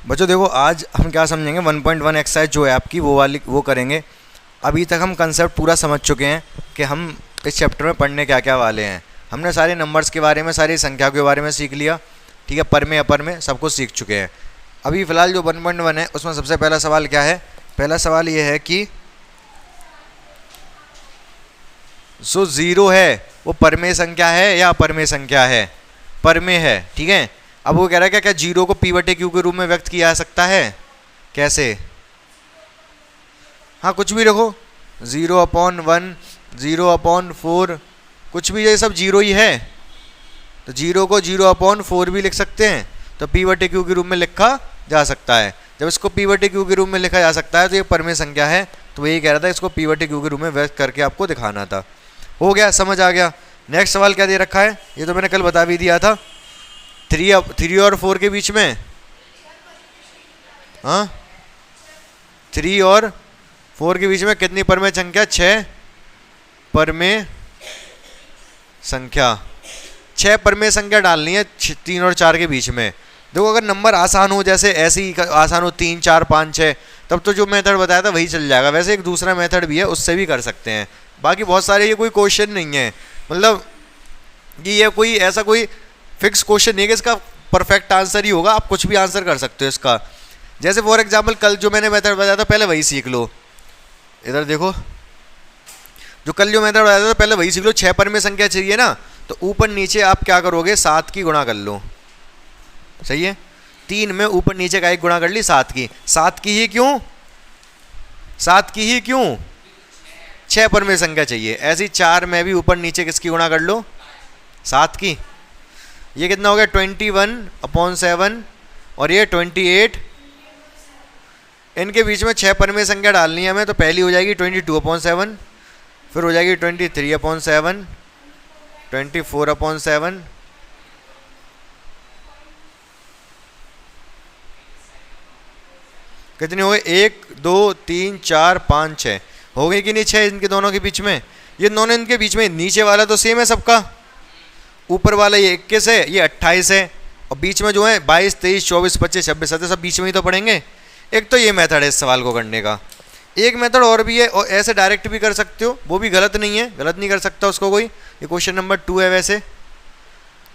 बच्चों देखो, आज हम क्या समझेंगे, 1.1 एक्सरसाइज जो है आपकी वो वाली वो करेंगे। अभी तक हम कंसेप्ट पूरा समझ चुके हैं कि हम इस चैप्टर में पढ़ने क्या क्या वाले हैं। हमने सारे नंबर्स के बारे में, सारी संख्या के बारे में सीख लिया, ठीक है, पर में अपर में सब कुछ सीख चुके हैं। अभी फ़िलहाल जो 1.1 है उसमें सबसे पहला सवाल क्या है? पहला सवाल ये है कि जो ज़ीरो है वो परमेय संख्या है या अपरमेय संख्या है? परमेय है, ठीक है। अब वो कह रहा है क्या जीरो को p/q के रूप में व्यक्त किया जा सकता है? कैसे? हाँ, कुछ भी रखो, 0/1, 0/4, कुछ भी, ये सब जीरो ही है। तो जीरो को 0/4 भी लिख सकते हैं, तो p/q के रूप में लिखा जा सकता है। जब इसको p/q के रूप में लिखा जा सकता है तो ये परमेय संख्या है। तो वही कह रहा था, इसको p/q के रूप में व्यक्त करके आपको दिखाना था। हो गया, समझ आ गया। नेक्स्ट सवाल क्या दे रखा है, ये तो मैंने कल बता भी दिया था। 3 और 4 के बीच में, हाँ, 3 और 4 के बीच में कितनी परमेय संख्या? 6 परमेय संख्या। 6 परमेय संख्या डालनी है 3 और 4 के बीच में। देखो, अगर नंबर आसान हो, जैसे ऐसे ही आसान हो 3, 4, 5, 6, तब तो जो मेथड बताया था वही चल जाएगा। वैसे एक दूसरा मेथड भी है, उससे भी कर सकते हैं। बाकी बहुत सारे, ये कोई क्वेश्चन नहीं है, मतलब कि ये कोई ऐसा कोई फिक्स क्वेश्चन नहीं है कि इसका परफेक्ट आंसर ही होगा। आप कुछ भी आंसर कर सकते हो इसका। जैसे फॉर एग्जांपल कल जो मैंने मेथड बताया था पहले वही सीख लो। इधर देखो, जो कल जो मेथड बताया था पहले वही सीख लो। 6 परमेय संख्या चाहिए ना, तो ऊपर नीचे आप क्या करोगे, 7 की गुणा कर लो। सही है, 3 में ऊपर नीचे का एक गुणा कर ली, 7 की। 7 की ही क्यों? 7 की ही क्यों? 6 परमेय संख्या चाहिए। ऐसी 4 में भी ऊपर नीचे किसकी गुणा कर लो? 7 की। ये कितना हो गया? 21/7 और ये 28। इनके बीच में 6 परमेय संख्या डालनी है हमें, तो पहली हो जाएगी 22/7, फिर हो जाएगी 23/7, 24/7, कितनी हो गई? 1, 2, 3, 4, 5, 6 हो गई कि नहीं? 6 इनके दोनों के बीच में। ये दोनों इनके बीच में, नीचे वाला तो सेम है सबका, ऊपर वाला ये 21 है, ये 28 है, और बीच में जो है 22, 23, 24, 25, 26, 27 सब बीच में ही तो पड़ेंगे। एक तो ये मेथड है इस सवाल को करने का। एक मेथड और भी है, और ऐसे डायरेक्ट भी कर सकते हो, वो भी गलत नहीं है, गलत नहीं कर सकता उसको कोई। ये क्वेश्चन नंबर 2 है। वैसे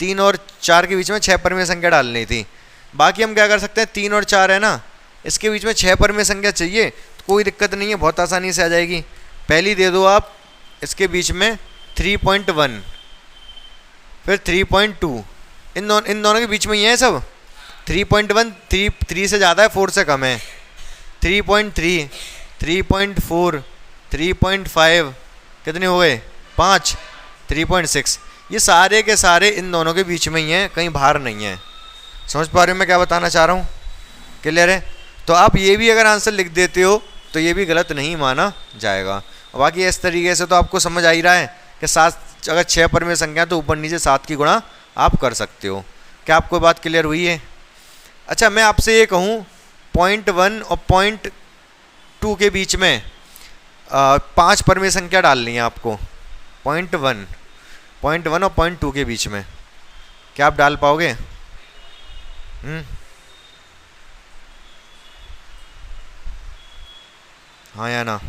3 और 4 के बीच में 6 परमेय संख्या डालनी थी। बाकी हम क्या कर सकते हैं, 3 और 4 है ना, इसके बीच में 6 परमेय संख्या चाहिए, तो कोई दिक्कत नहीं है, बहुत आसानी से आ जाएगी। पहली दे दो आप, इसके बीच में 3.1, फिर 3.2, इन दोनों के बीच में ही है सब। 3.1 3 से ज़्यादा है, 4 से कम है। 3.3, 3.4, 3.5, कितने हो गए? 5, 3.6। ये सारे के सारे इन दोनों के बीच में ही हैं, कहीं बाहर नहीं है। समझ पा रहे हो मैं क्या बताना चाह रहा हूँ? क्लियर है? तो आप ये भी अगर आंसर लिख देते हो तो ये भी गलत नहीं माना जाएगा। और बाकी इस तरीके से तो आपको समझ आ ही रहा है कि 7, अगर 6 परमेय संख्या तो ऊपर नीचे 7 की गुणा आप कर सकते हो। क्या आपको बात क्लियर हुई है? अच्छा, मैं आपसे ये कहूँ, 0.1 और 0.2 के बीच में 5 परमेय संख्या डालनी है आपको। 0.1 और 0.2 के बीच में क्या आप डाल पाओगे? हाँ या ना?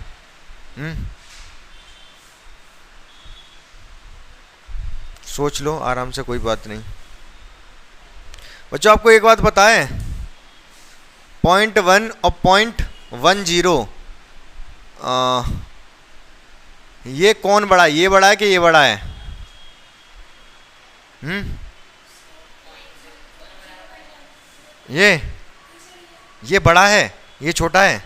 सोच लो आराम से, कोई बात नहीं। बच्चों आपको एक बात पता है, 0.1 और 0.10, ये कौन बड़ा है? ये बड़ा है कि ये बड़ा है? ये बड़ा है, ये छोटा है?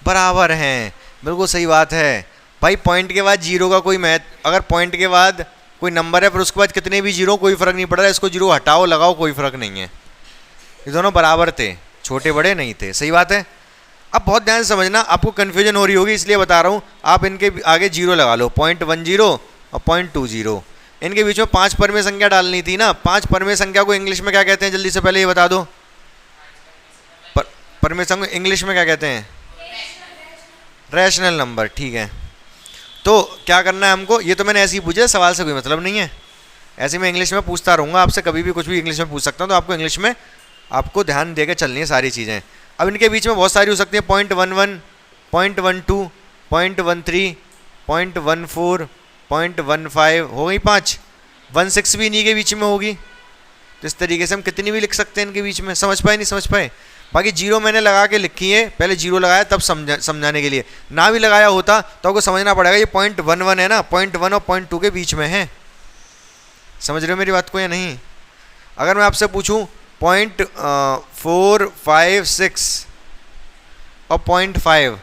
बराबर हैं, बिल्कुल सही बात है भाई। पॉइंट के बाद जीरो का कोई अगर पॉइंट के बाद कोई नंबर है फिर उसके बाद कितने भी जीरो, कोई फर्क नहीं पड़ रहा है। इसको जीरो हटाओ लगाओ कोई फर्क नहीं है, ये दोनों बराबर थे, छोटे बड़े नहीं थे। सही बात है। अब बहुत ध्यान से समझना, आपको कन्फ्यूजन हो रही होगी इसलिए बता रहा हूँ। आप इनके आगे जीरो लगा लो, 0.10 और 0.20। इनके बीच में 5 परमेय संख्या डालनी थी ना। 5 परमेय संख्या को इंग्लिश में क्या कहते हैं? जल्दी से पहले ये बता दो, परमेय संख्या इंग्लिश में क्या कहते हैं? Rational number. ठीक है, तो क्या करना है हमको? ये तो मैंने ऐसे ही पूछा, सवाल से कोई मतलब नहीं है। ऐसे मैं इंग्लिश में पूछता रहूँगा आपसे, कभी भी कुछ भी इंग्लिश में पूछ सकता हूँ, तो आपको इंग्लिश में आपको ध्यान दे के चलनी है सारी चीज़ें। अब इनके बीच में बहुत सारी हो सकती है, 0.11, 0.12, 0.13, 0.14, 0.15 हो गई 5, 1/6 भी इन्हीं के बीच में होगी। तो इस तरीके से हम कितनी भी लिख सकते हैं इनके बीच में। समझ पाए नहीं समझ पाए? बाकी जीरो मैंने लगा के लिखी है, पहले जीरो लगाया तब समझाने के लिए, ना भी लगाया होता तो आपको समझना पड़ेगा ये 0.11 है ना, 0.1 और 0.2 के बीच में है। समझ रहे हो मेरी बात को या नहीं? अगर मैं आपसे पूछूं 0.456 और 0.5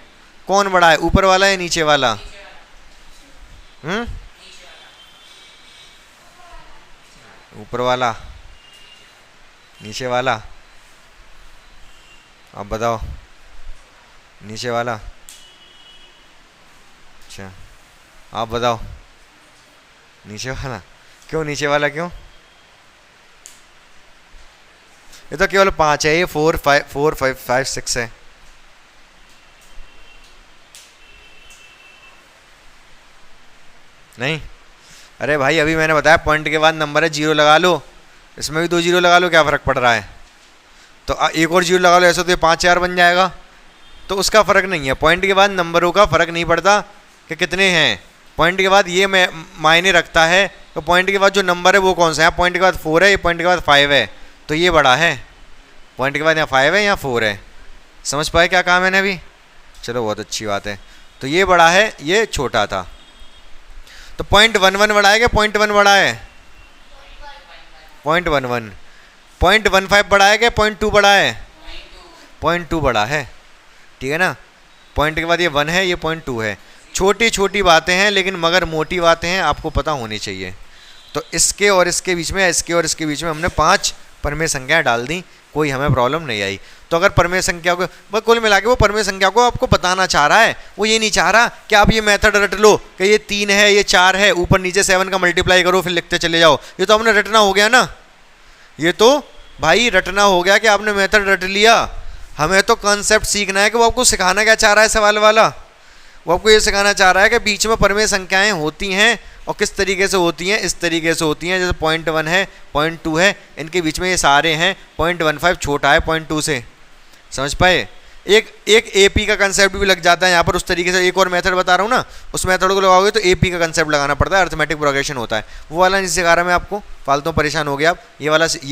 कौन बड़ा है, ऊपर वाला या नीचे वाला? ऊपर वाला, नीचे वाला? आप बताओ, नीचे वाला? अच्छा आप बताओ, नीचे वाला? क्यों नीचे वाला क्यों? ये तो केवल 5 है, ये 4 5 6 है। नहीं, अरे भाई अभी मैंने बताया पॉइंट के बाद नंबर है, जीरो लगा लो, इसमें भी 2 जीरो लगा लो, क्या फ़र्क पड़ रहा है? तो एक और जीरो लगा लो, ऐसा तो ये 5 4 बन जाएगा, तो उसका फ़र्क नहीं है। पॉइंट के बाद नंबरों का फ़र्क नहीं पड़ता कि कितने हैं, पॉइंट के बाद ये मायने रखता है तो पॉइंट के बाद जो नंबर है वो कौन सा है। पॉइंट के बाद 4 है, ये पॉइंट के बाद 5 है, तो ये बड़ा है। पॉइंट के बाद यहाँ 5 है, यहाँ 4 है। समझ पाए क्या कहा मैंने अभी? चलो बहुत अच्छी बात है। तो ये बड़ा है, ये छोटा था। तो 0.11 बड़ा है क्या 0.1 बड़ा है? 0.11। 0.15 बड़ा है क्या 0.2 बड़ा है? 0.2 बड़ा है, ठीक है ना। पॉइंट के बाद ये 1 है, ये 0.2 है। छोटी छोटी बातें हैं लेकिन मगर मोटी बातें हैं, आपको पता होनी चाहिए। तो इसके और इसके बीच में, इसके और इसके बीच में हमने 5 परमेय संख्याएं डाल दी, कोई हमें प्रॉब्लम नहीं आई। तो अगर परमेय संख्या को बस कुल मिला के वो परमेय संख्या को आपको बताना चाह रहा है, वो ये नहीं चाह रहा कि आप ये मेथड रट लो कि ये 3 है, ये 4 है, ऊपर नीचे 7 का मल्टीप्लाई करो फिर लिखते चले जाओ। ये तो आपने रटना हो गया ना, ये तो भाई रटना हो गया कि आपने मेथड रट लिया। हमें तो कॉन्सेप्ट सीखना है कि वो आपको सिखाना क्या चाह रहा है सवाल वाला। वो आपको ये सिखाना चाह रहा है कि बीच में परमेय संख्याएं होती हैं और किस तरीके से होती हैं, इस तरीके से होती हैं। जैसे 0.1 है, 0.2 है, इनके बीच में ये सारे हैं। 0.15 छोटा है 0.2 से, समझ पाए। एक एपी का कंसेप्ट भी लग जाता है यहाँ पर उस तरीके से। एक और मेथड बता रहा हूँ ना, उस मेथड को लगाओगे तो एपी का कंसेप्ट लगाना पड़ता है, अर्थमेटिक प्रोग्रेशन होता है। वो वाला नहीं सिखा रहा मैं आपको, फालतू परेशान हो गया आप। ये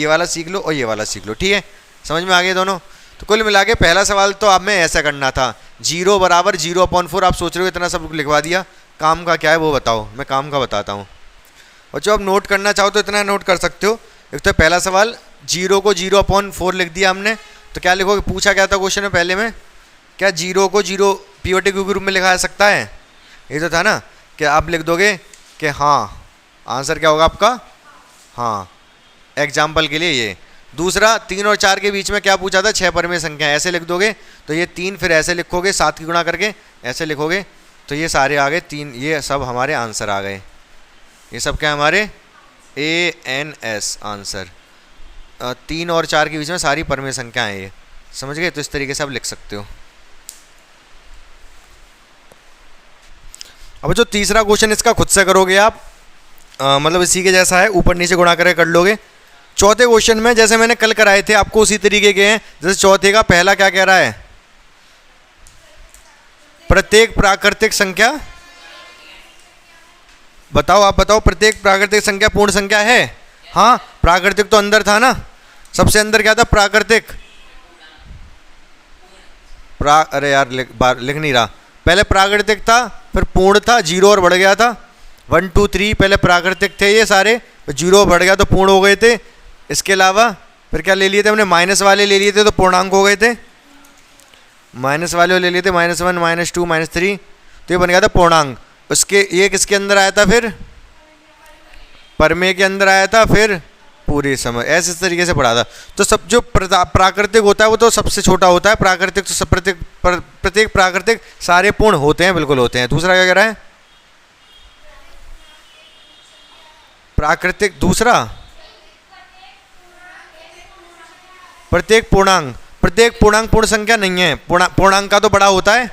वाला सीख लो और ये वाला सीख लो, ठीक है। समझ में आ गए दोनों। तो कुल मिला के पहला सवाल तो आप में ऐसा करना था, 0 बराबर 0/4। आप सोच रहे हो इतना सब लिखवा दिया, काम का क्या है वो बताओ, मैं काम का बताता हूँ। और जो आप नोट करना चाहो तो इतना नोट कर सकते हो। एक तो पहला सवाल 0 को 0/4 लिख दिया हमने, तो क्या लिखोगे? पूछा क्या था क्वेश्चन में पहले में, क्या 0 को 0 पीओटी के रूप में लिखा जा सकता है? ये तो था ना कि आप लिख दोगे कि हाँ, आंसर क्या होगा आपका? हाँ, एग्जाम्पल के लिए ये। दूसरा 3 और 4 के बीच में क्या पूछा था? 6 परमेय संख्या, ऐसे लिख दोगे तो ये 3 फिर ऐसे लिखोगे, 7 की गुणा करके ऐसे लिखोगे तो ये सारे आ गए 3। ये सब हमारे आंसर आ गए। ये सब क्या हमारे ANS आंसर। 3 और 4 के बीच में सारी परमेय संख्या है ये, समझ गए। तो इस तरीके से आप लिख सकते हो। अब जो तीसरा क्वेश्चन इसका खुद से करोगे आप, मतलब इसी के जैसा है, ऊपर नीचे गुणा करके कर लोगे। चौथे क्वेश्चन में जैसे मैंने कल कराए थे आपको उसी तरीके के हैं। जैसे चौथे का पहला क्या कह रहा है? प्रत्येक प्राकृतिक संख्या, बताओ आप बताओ, प्रत्येक प्राकृतिक संख्या पूर्ण संख्या है? हाँ, प्राकृतिक तो अंदर था ना, सबसे अंदर क्या था? प्राकृतिक। अरे यार लिख नहीं रहा। पहले प्राकृतिक था, फिर पूर्ण था, 0 और बढ़ गया था। 1 2 3 पहले प्राकृतिक थे ये सारे, 0 बढ़ गया तो पूर्ण हो गए थे। इसके अलावा फिर क्या ले लिए थे हमने? माइनस वाले ले लिए थे तो पूर्णांक हो गए थे। माइनस वाले ले लिए थे, -1 -2 -3, तो ये बन गया था पूर्णांक। उसके ये किसके अंदर आया था? फिर परमेय के अंदर आया था, फिर पूरी समय ऐसे इस तरीके से पढ़ा था। तो सब जो प्राकृतिक होता है वो तो सबसे छोटा होता है। प्राकृतिक तो सब प्रत्येक प्राकृतिक सारे पूर्ण होते हैं, बिल्कुल होते हैं। दूसरा क्या कह रहा है? प्राकृतिक दूसरा प्रत्येक पूर्णांक। प्रत्येक पूर्णांक पूर्ण संख्या नहीं है। पूर्णांक का तो बड़ा होता है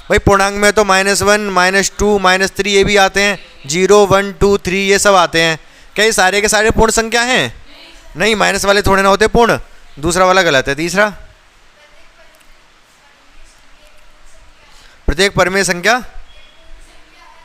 भाई। पूर्णांक में तो -1 -2 -3 ये भी आते हैं, 0 1 2 3 ये सब आते हैं। क्या ये सारे के सारे पूर्ण संख्या हैं? नहीं, माइनस वाले थोड़े ना होते पूर्ण। दूसरा वाला गलत है। तीसरा, प्रत्येक परमेय संख्या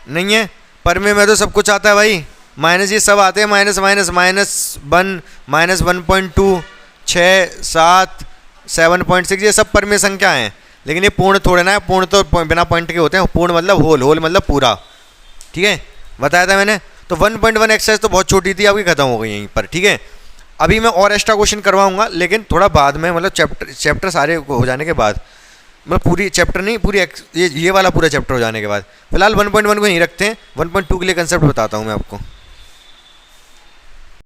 नहीं है। परमेय में तो सब कुछ आता है भाई, माइनस ये सब आते हैं, माइनस माइनस माइनस 1, माइनस 1.2, 6, 7, 7.6, ये सब परमेय संख्या हैं। लेकिन ये पूर्ण थोड़े ना है, पूर्ण तो बिना पॉइंट के होते हैं। पूर्ण मतलब होल, होल मतलब पूरा। ठीक है, बताया था मैंने। तो 1.1 एक्सरसाइज तो बहुत छोटी थी, आपकी खत्म हो गई यहीं पर। ठीक है, अभी मैं और एक्स्ट्रा क्वेश्चन करवाऊंगा, लेकिन थोड़ा बाद में, मतलब चैप्टर सारे हो जाने के बाद, मतलब पूरी चैप्टर नहीं, पूरी ये वाला पूरा चैप्टर हो जाने के बाद। फिलहाल 1.1 को यहीं रखते हैं। 1.2 के लिए कंसेप्ट बताता हूँ मैं आपको।